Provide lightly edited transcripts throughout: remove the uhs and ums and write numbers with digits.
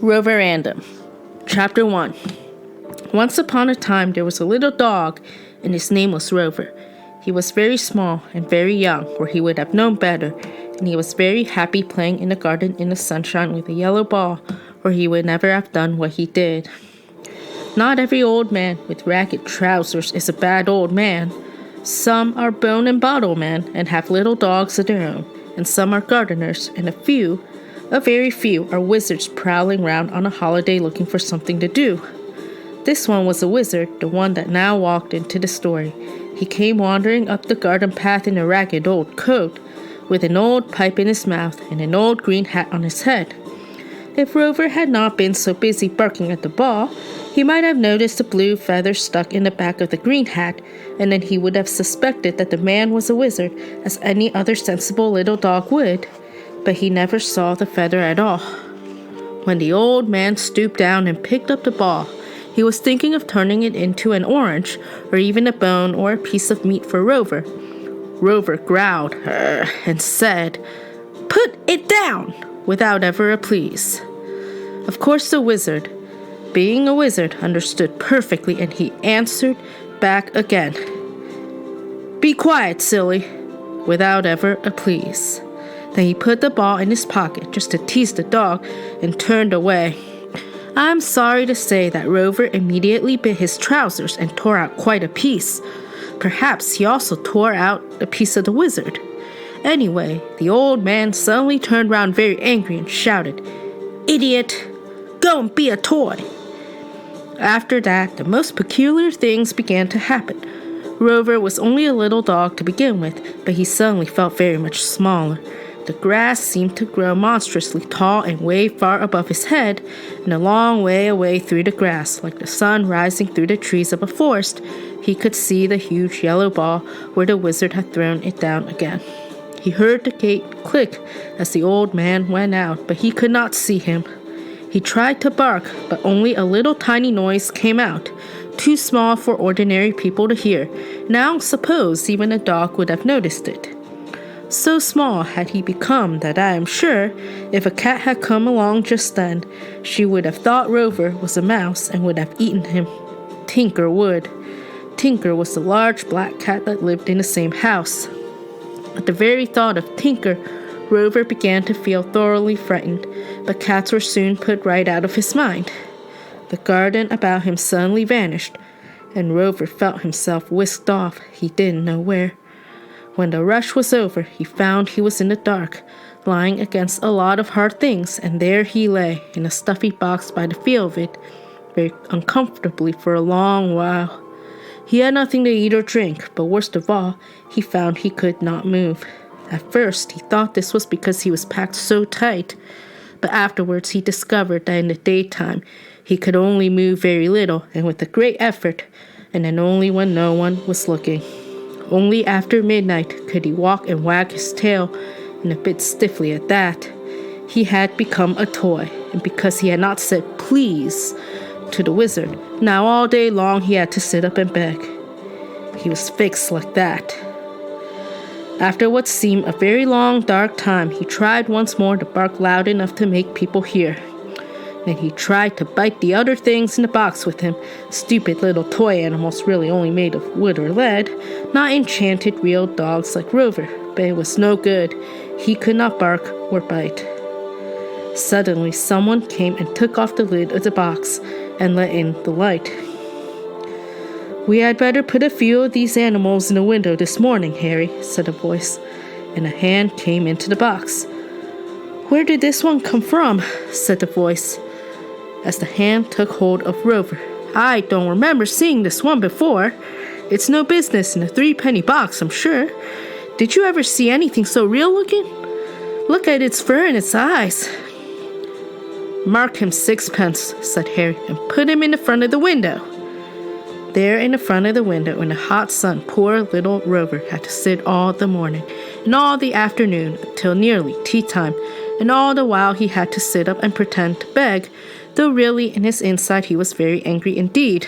Roverandom, Chapter 1. Once upon a time there was a little dog, and his name was Rover. He was very small and very young, or he would have known better, and he was very happy playing in the garden in the sunshine with a yellow ball, or he would never have done what he did. Not every old man with ragged trousers is a bad old man. Some are bone and bottle men and have little dogs of their own, and some are gardeners, and a very few are wizards prowling round on a holiday looking for something to do. This one was a wizard, the one that now walked into the story. He came wandering up the garden path in a ragged old coat, with an old pipe in his mouth and an old green hat on his head. If Rover had not been so busy barking at the ball, he might have noticed a blue feather stuck in the back of the green hat, and then he would have suspected that the man was a wizard, as any other sensible little dog would. But he never saw the feather at all. When the old man stooped down and picked up the ball, he was thinking of turning it into an orange, or even a bone or a piece of meat for Rover. Rover growled and said, "Put it down," without ever a please. Of course the wizard, being a wizard, understood perfectly, and he answered back again, "Be quiet, silly," without ever a please. Then he put the ball in his pocket just to tease the dog and turned away. I'm sorry to say that Rover immediately bit his trousers and tore out quite a piece. Perhaps he also tore out a piece of the wizard. Anyway, the old man suddenly turned round very angry and shouted, "Idiot! Go and be a toy!" After that, the most peculiar things began to happen. Rover was only a little dog to begin with, but he suddenly felt very much smaller. The grass seemed to grow monstrously tall and way far above his head, and a long way away through the grass, like the sun rising through the trees of a forest, he could see the huge yellow ball where the wizard had thrown it down again. He heard the gate click as the old man went out, but he could not see him. He tried to bark, but only a little tiny noise came out, too small for ordinary people to hear. Now suppose even a dog would have noticed it. So small had he become that I am sure, if a cat had come along just then, she would have thought Rover was a mouse and would have eaten him. Tinker would. Tinker was the large black cat that lived in the same house. At the very thought of Tinker, Rover began to feel thoroughly frightened, but cats were soon put right out of his mind. The garden about him suddenly vanished, and Rover felt himself whisked off, he didn't know where. When the rush was over, he found he was in the dark, lying against a lot of hard things, and there he lay, in a stuffy box by the feel of it, very uncomfortably for a long while. He had nothing to eat or drink, but worst of all, he found he could not move. At first, he thought this was because he was packed so tight, but afterwards he discovered that in the daytime, he could only move very little, and with a great effort, and then only when no one was looking. Only after midnight could he walk and wag his tail, and a bit stiffly at that. He had become a toy, and because he had not said please to the wizard, now all day long he had to sit up and beg. He was fixed like that. After what seemed a very long, dark time, he tried once more to bark loud enough to make people hear. Then he tried to bite the other things in the box with him, stupid little toy animals really only made of wood or lead, not enchanted real dogs like Rover, but it was no good. He could not bark or bite. Suddenly, someone came and took off the lid of the box and let in the light. "We had better put a few of these animals in the window this morning, Harry," said a voice, and a hand came into the box. "Where did this one come from?" said the voice, as the hand took hold of Rover. "I don't remember seeing this one before. It's no business in a 3-penny box, I'm sure. Did you ever see anything so real looking? Look at its fur and its eyes." "Mark him 6pence, said Harry, "and put him in the front of the window." There in the front of the window in the hot sun, poor little Rover had to sit all the morning and all the afternoon until nearly tea time, and all the while he had to sit up and pretend to beg, though really in his inside he was very angry indeed.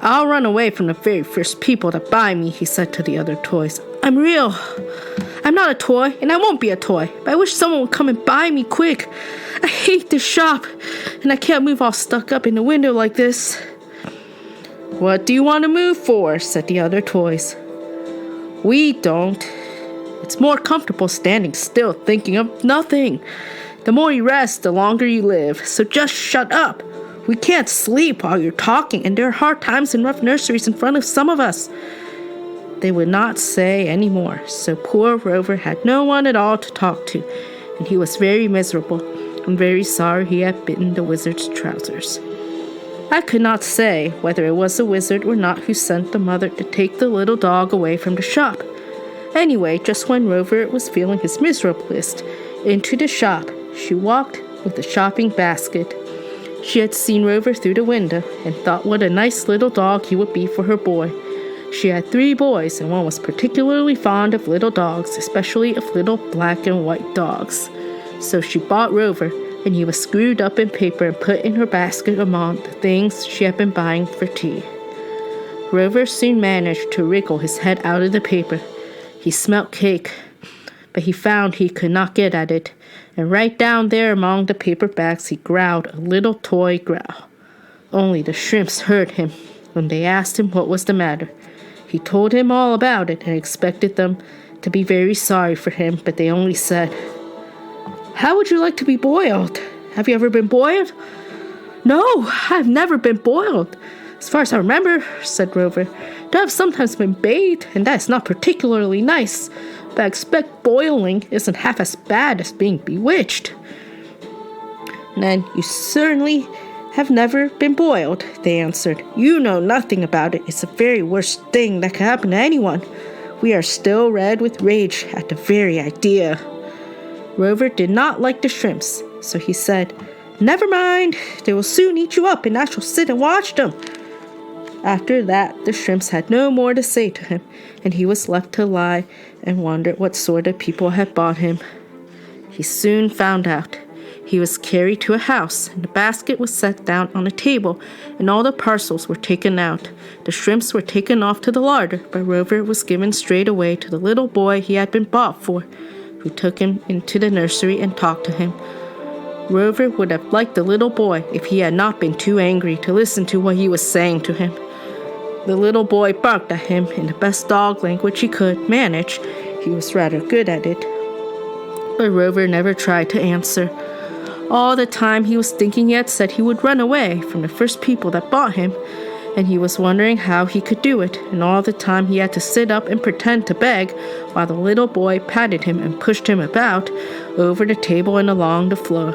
"I'll run away from the very first people that buy me," he said to the other toys. I'm not a toy, and I won't be a toy, but I wish someone would come and buy me quick. I hate this shop, and I can't move all stuck up in the window like this." "What do you want to move for?" said the other toys. "We don't. It's more comfortable standing still thinking of nothing. The more you rest, the longer you live, so just shut up. We can't sleep while you're talking, and there are hard times and rough nurseries in front of some of us." They would not say any more, so poor Rover had no one at all to talk to, and he was very miserable and very sorry he had bitten the wizard's trousers. I could not say whether it was the wizard or not who sent the mother to take the little dog away from the shop. Anyway, just when Rover was feeling his miserablest, into the shop she walked with a shopping basket. She had seen Rover through the window and thought what a nice little dog he would be for her boy. She had 3 boys, and one was particularly fond of little dogs, especially of little black and white dogs. So she bought Rover, and he was screwed up in paper and put in her basket among the things she had been buying for tea. Rover soon managed to wriggle his head out of the paper. He smelt cake, but he found he could not get at it, and right down there among the paper bags he growled a little toy growl. Only the shrimps heard him when they asked him what was the matter. He told him all about it and expected them to be very sorry for him, but they only said, "How would you like to be boiled? Have you ever been boiled?" "No, I've never been boiled, as far as I remember," said Rover. "Though I've sometimes been bathed, and that is not particularly nice, but I expect boiling isn't half as bad as being bewitched." "Then you certainly have never been boiled," they answered. "You know nothing about it. It's the very worst thing that can happen to anyone. We are still red with rage at the very idea." Rover did not like the shrimps, so he said, "Never mind, they will soon eat you up, and I shall sit and watch them." After that, the shrimps had no more to say to him, and he was left to lie and wonder what sort of people had bought him. He soon found out. He was carried to a house, and the basket was set down on a table, and all the parcels were taken out. The shrimps were taken off to the larder, but Rover was given straight away to the little boy he had been bought for, who took him into the nursery and talked to him. Rover would have liked the little boy if he had not been too angry to listen to what he was saying to him. The little boy barked at him in the best dog language he could manage. He was rather good at it. But Rover never tried to answer. All the time he was thinking he had said he would run away from the first people that bought him, and he was wondering how he could do it, and all the time he had to sit up and pretend to beg while the little boy patted him and pushed him about over the table and along the floor.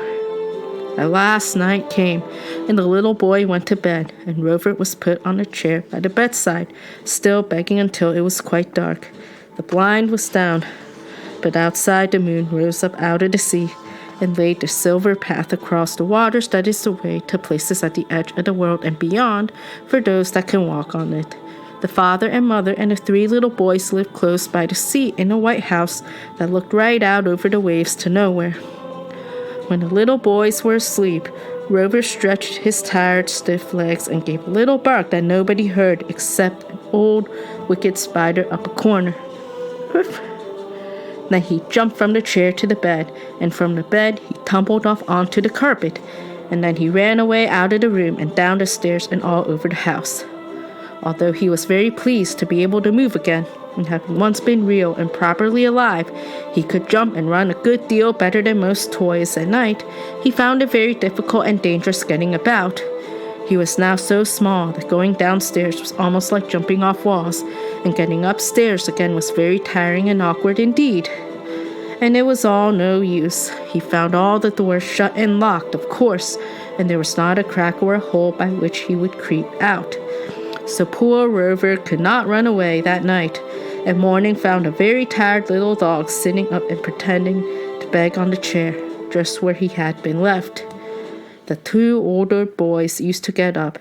At last night came, and the little boy went to bed, and Rover was put on a chair at the bedside, still begging until it was quite dark. The blind was down, but outside the moon rose up out of the sea, and laid the silver path across the waters that is the way to places at the edge of the world and beyond for those that can walk on it. The father and mother and the 3 little boys lived close by the sea in a white house that looked right out over the waves to nowhere. When the little boys were asleep, Rover stretched his tired, stiff legs and gave a little bark that nobody heard except an old, wicked spider up a corner. Hoof! Then he jumped from the chair to the bed, and from the bed he tumbled off onto the carpet, and then he ran away out of the room and down the stairs and all over the house. Although he was very pleased to be able to move again, and having once been real and properly alive, he could jump and run a good deal better than most toys at night, he found it very difficult and dangerous getting about. He was now so small that going downstairs was almost like jumping off walls, and getting upstairs again was very tiring and awkward indeed. And it was all no use. He found all the doors shut and locked, of course, and there was not a crack or a hole by which he would creep out. So poor Rover could not run away that night, and morning found a very tired little dog sitting up and pretending to beg on the chair, just where he had been left. The 2 older boys used to get up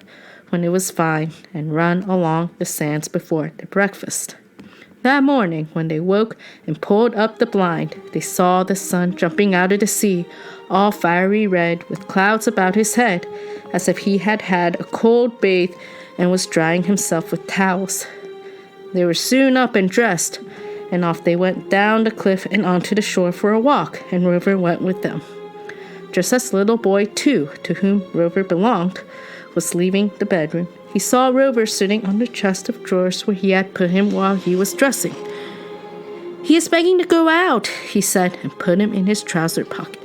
when it was fine and run along the sands before their breakfast. That morning, when they woke and pulled up the blind, they saw the sun jumping out of the sea, all fiery red, with clouds about his head, as if he had had a cold bathe and was drying himself with towels. They were soon up and dressed, and off they went down the cliff and onto the shore for a walk, and Rover went with them. Just as little boy 2, to whom Rover belonged, was leaving the bedroom, he saw Rover sitting on the chest of drawers where he had put him while he was dressing. "He is begging to go out," he said, and put him in his trouser pocket.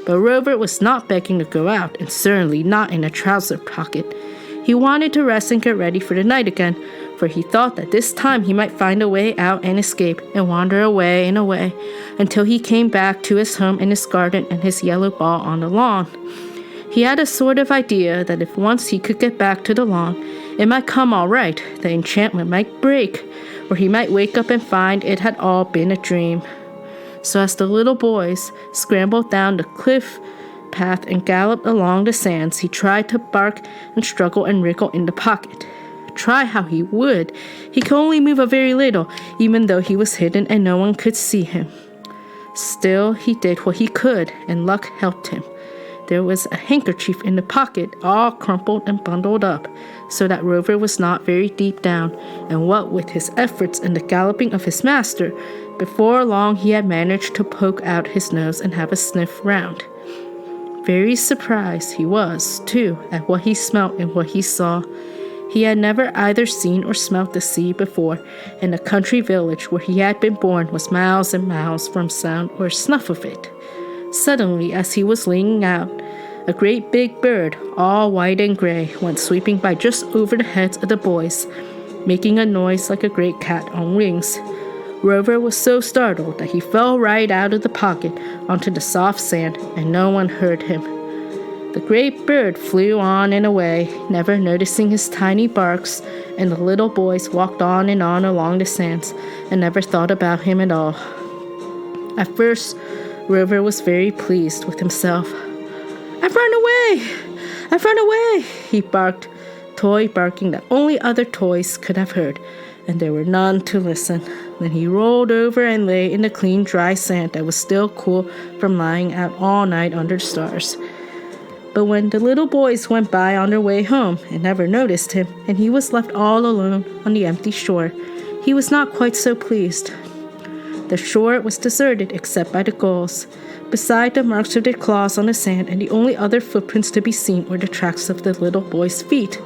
But Rover was not begging to go out, and certainly not in a trouser pocket. He wanted to rest and get ready for the night again, for he thought that this time he might find a way out and escape, and wander away and away, until he came back to his home and his garden and his yellow ball on the lawn. He had a sort of idea that if once he could get back to the lawn, it might come all right, the enchantment might break, or he might wake up and find it had all been a dream. So as the little boys scrambled down the cliff path and galloped along the sands, he tried to bark and struggle and wriggle in the pocket. Try how he would, he could only move a very little, even though he was hidden and no one could see him. Still, he did what he could, and luck helped him. There was a handkerchief in the pocket, all crumpled and bundled up, so that Rover was not very deep down, and what with his efforts and the galloping of his master, before long he had managed to poke out his nose and have a sniff round. Very surprised he was, too, at what he smelt and what he saw. He had never either seen or smelt the sea before, and the country village where he had been born was miles and miles from sound or snuff of it. Suddenly, as he was leaning out, a great big bird, all white and gray, went sweeping by just over the heads of the boys, making a noise like a great cat on wings. Rover was so startled that he fell right out of the pocket onto the soft sand, and no one heard him. The great bird flew on and away, never noticing his tiny barks, and the little boys walked on and on along the sands, and never thought about him at all. At first, Rover was very pleased with himself. "I've run away! I've run away!" he barked, toy barking that only other toys could have heard, and there were none to listen. Then he rolled over and lay in the clean, dry sand that was still cool from lying out all night under the stars. But when the little boys went by on their way home and never noticed him, and he was left all alone on the empty shore, he was not quite so pleased. The shore was deserted except by the gulls, beside the marks of their claws on the sand, and the only other footprints to be seen were the tracks of the little boys' feet.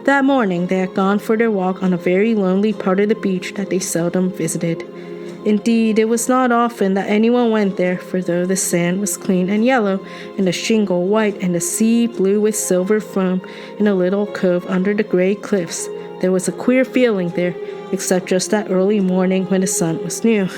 That morning they had gone for their walk on a very lonely part of the beach that they seldom visited. Indeed, it was not often that anyone went there, for though the sand was clean and yellow, and the shingle white, and the sea blue with silver foam in a little cove under the gray cliffs, there was a queer feeling there, except just that early morning when the sun was new.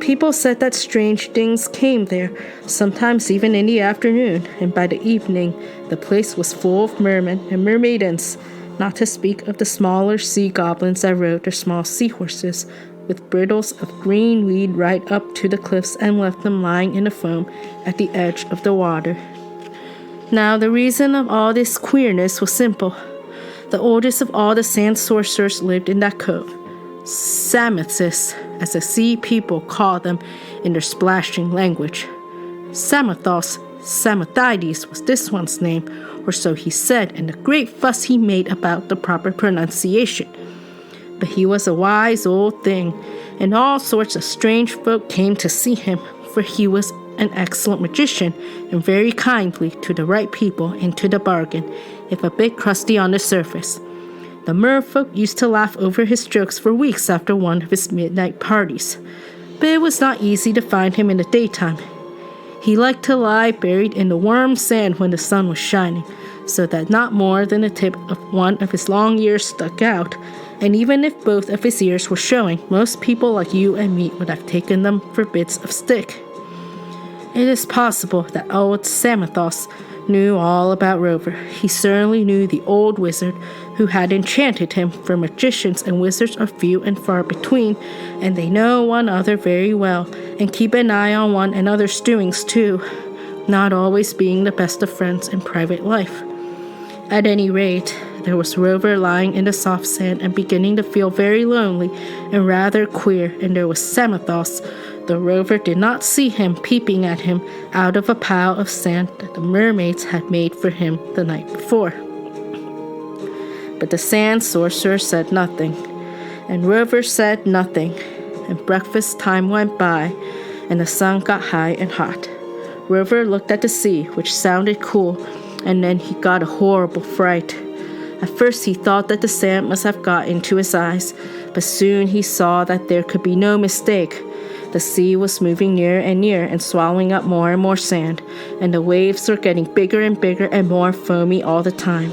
People said that strange things came there, sometimes even in the afternoon, and by the evening the place was full of mermen and mermaidens, not to speak of the smaller sea goblins that rode their small seahorses, with bridles of green weed right up to the cliffs and left them lying in the foam at the edge of the water. Now the reason of all this queerness was simple. The oldest of all the sand sorcerers lived in that cove. Samoths, as the sea people call them in their splashing language. Samothos Samothides was this one's name, or so he said, and a great fuss he made about the proper pronunciation. But he was a wise old thing, and all sorts of strange folk came to see him, for he was an excellent magician, and very kindly to the right people into the bargain, if a bit crusty on the surface. The merfolk used to laugh over his jokes for weeks after one of his midnight parties, but it was not easy to find him in the daytime. He liked to lie buried in the warm sand when the sun was shining, so that not more than the tip of one of his long ears stuck out, and even if both of his ears were showing, most people like you and me would have taken them for bits of stick. It is possible that old Samothos knew all about Rover. He certainly knew the old wizard who had enchanted him, for magicians and wizards are few and far between, and they know one another very well, and keep an eye on one another's doings too, not always being the best of friends in private life. At any rate, there was Rover lying in the soft sand and beginning to feel very lonely and rather queer, and there was Samothos, though Rover did not see him, peeping at him out of a pile of sand that the mermaids had made for him the night before. But the sand sorcerer said nothing, and Rover said nothing. and breakfast time went by, and the sun got high and hot. Rover looked at the sea, which sounded cool, and then he got a horrible fright. At first he thought that the sand must have got into his eyes, but soon he saw that there could be no mistake. The sea was moving nearer and nearer and swallowing up more and more sand, and the waves were getting bigger and bigger and more foamy all the time.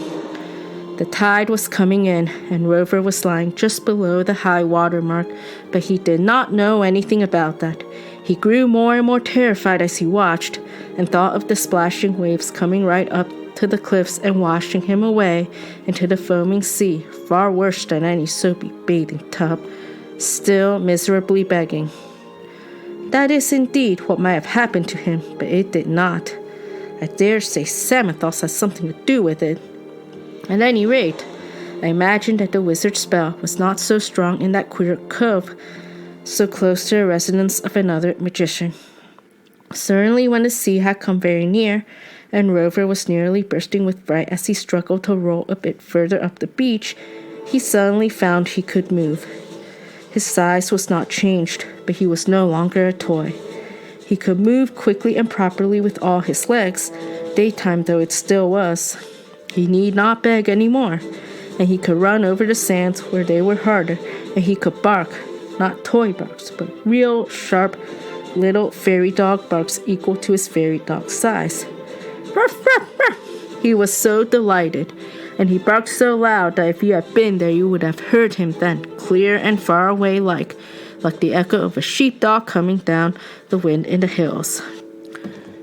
The tide was coming in, and Rover was lying just below the high water mark, but he did not know anything about that. He grew more and more terrified as he watched, and thought of the splashing waves coming right up to the cliffs and washing him away into the foaming sea, far worse than any soapy bathing tub, still miserably begging. That is indeed what might have happened to him, but it did not. I dare say Samothos has something to do with it. At any rate, I imagine that the wizard's spell was not so strong in that queer cove, so close to the residence of another magician. Certainly when the sea had come very near, and Rover was nearly bursting with fright as he struggled to roll a bit further up the beach, he suddenly found he could move. His size was not changed, but he was no longer a toy. He could move quickly and properly with all his legs, daytime though it still was. He need not beg any more, and he could run over the sands where they were harder, and he could bark, not toy barks, but real sharp little fairy dog barks equal to his fairy dog size. Ruff, ruff, ruff. He was so delighted, and he barked so loud that if you had been there you would have heard him then, clear and far away like the echo of a sheepdog coming down the wind in the hills.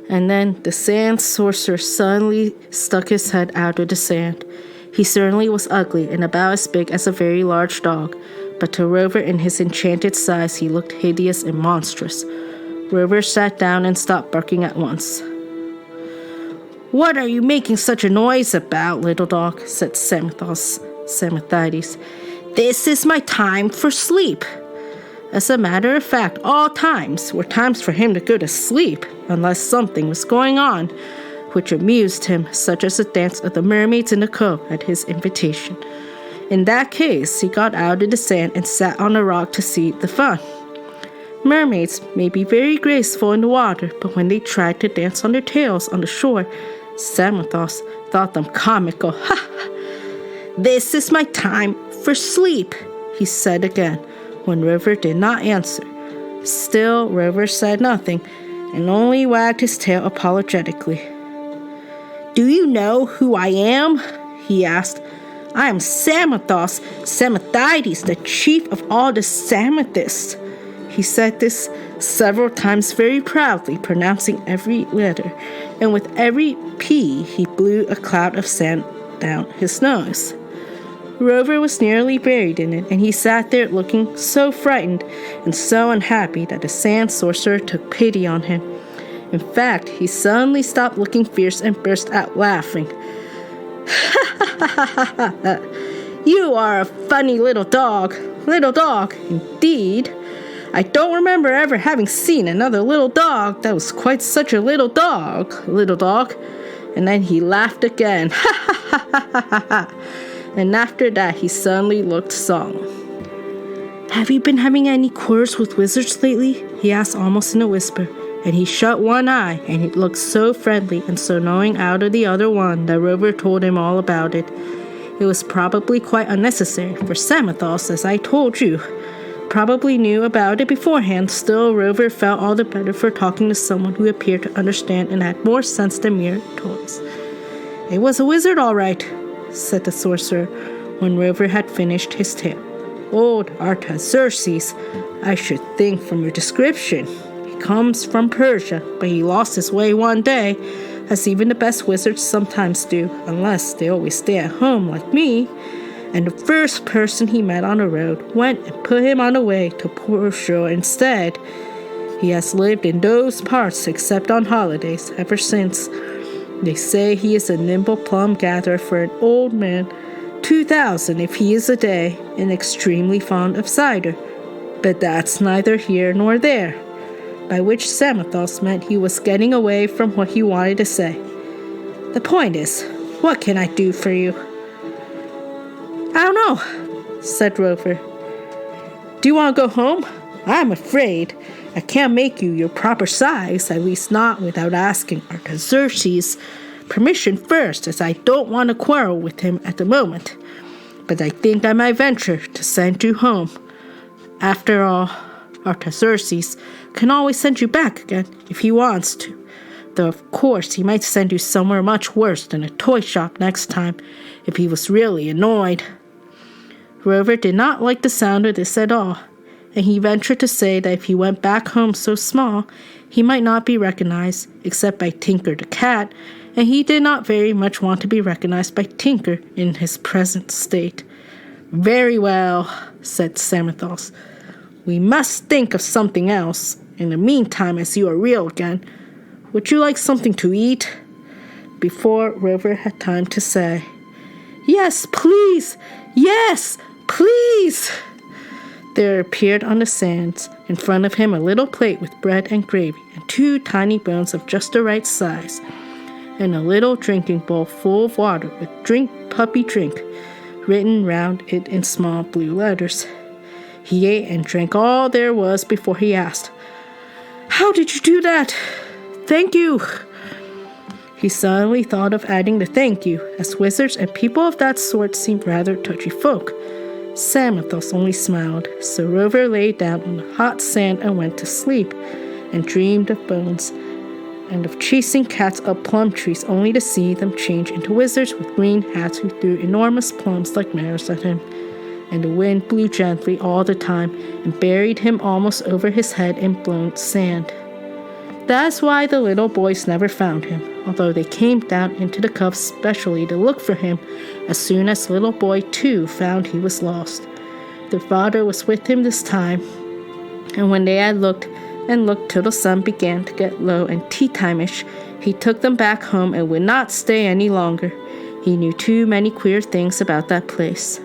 And then the sand sorcerer suddenly stuck his head out of the sand. He certainly was ugly and about as big as a very large dog, but to Rover in his enchanted size he looked hideous and monstrous. Rover sat down and stopped barking at once. "What are you making such a noise about, little dog?" said Samothos. "This is my time for sleep." As a matter of fact, all times were times for him to go to sleep, unless something was going on, which amused him, such as the dance of the mermaids in the cove at his invitation. In that case, he got out of the sand and sat on a rock to see the fun. Mermaids may be very graceful in the water, but when they tried to dance on their tails on the shore, Samothos thought them comical. "Ha! This is my time for sleep," he said again, when Rover did not answer. Still, Rover said nothing, and only wagged his tail apologetically. "Do you know who I am?" he asked. "I am Samothos, Samothides, the chief of all the Samothists." He said this several times very proudly, pronouncing every letter, and with every P he blew a cloud of sand down his nose. Rover was nearly buried in it, and he sat there looking so frightened and so unhappy that the sand sorcerer took pity on him. In fact, he suddenly stopped looking fierce and burst out laughing. "You are a funny little dog. Little dog, indeed. I don't remember ever having seen another little dog that was quite such a little dog, little dog." And then he laughed again. And after that, he suddenly looked solemn. "Have you been having any quarrels with wizards lately?" he asked almost in a whisper, and he shut one eye, and he looked so friendly and so knowing out of the other one that Rover told him all about it. It was probably quite unnecessary, for Samothos, as I told you, probably knew about it beforehand. Still, Rover felt all the better for talking to someone who appeared to understand and had more sense than mere toys. "It was a wizard, all right," said the sorcerer, when Rover had finished his tale. "Old Artaxerxes, I should think from your description. He comes from Persia, but he lost his way one day, as even the best wizards sometimes do, unless they always stay at home like me. And the first person he met on the road went and put him on the way to Persia instead. He has lived in those parts except on holidays ever since. They say he is a nimble plum gatherer for an old man, 2,000 if he is a day, and extremely fond of cider. But that's neither here nor there." By which Samothos meant he was getting away from what he wanted to say. "The point is, what can I do for you?" "I don't know," said Rover. "Do you want to go home?" I'm afraid I can't make you your proper size, at least not without asking Artaxerxes' permission first, as I don't want to quarrel with him at the moment. But I think I might venture to send you home. After all, Artaxerxes can always send you back again if he wants to. Though, of course, he might send you somewhere much worse than a toy shop next time if he was really annoyed. Rover did not like the sound of this at all, and he ventured to say that if he went back home so small, he might not be recognized except by Tinker the cat, and he did not very much want to be recognized by Tinker in his present state. "Very well," said Samothrace. "We must think of something else. In the meantime, as you are real again, would you like something to eat?" Before Rover had time to say, "Yes, please! Yes, please!" there appeared on the sands in front of him a little plate with bread and gravy and 2 tiny bones of just the right size, and a little drinking bowl full of water with "Drink, puppy, drink" written round it in small blue letters. He ate and drank all there was before he asked, "How did you do that? Thank you." He suddenly thought of adding the thank you, as wizards and people of that sort seemed rather touchy folk. Samothrace only smiled, so Rover lay down on the hot sand and went to sleep, and dreamed of bones, and of chasing cats up plum trees only to see them change into wizards with green hats who threw enormous plums like mirrors at him. And the wind blew gently all the time and buried him almost over his head in blown sand. That's why the little boys never found him, although they came down into the cove specially to look for him as soon as Little Boy 2 found he was lost. Their father was with him this time, and when they had looked and looked till the sun began to get low and tea-time-ish, he took them back home and would not stay any longer. He knew too many queer things about that place.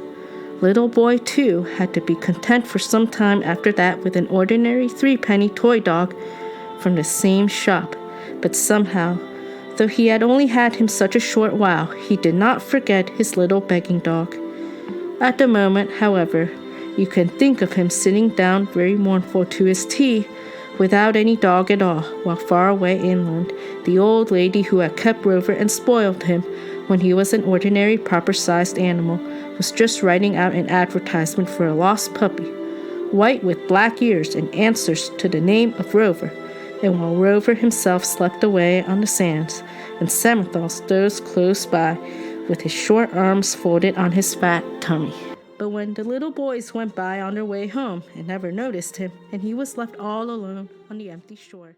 Little Boy 2 had to be content for some time after that with an ordinary 3-penny toy dog from the same shop, but somehow, though he had only had him such a short while, he did not forget his little begging dog. At the moment, however, you can think of him sitting down very mournful to his tea, without any dog at all, while far away inland, the old lady who had kept Rover and spoiled him when he was an ordinary proper-sized animal was just writing out an advertisement for a lost puppy, white with black ears and answers to the name of Rover. And while Rover himself slept away on the sands, and Samothrace dozed close by with his short arms folded on his fat tummy. But when the little boys went by on their way home and never noticed him, and he was left all alone on the empty shore,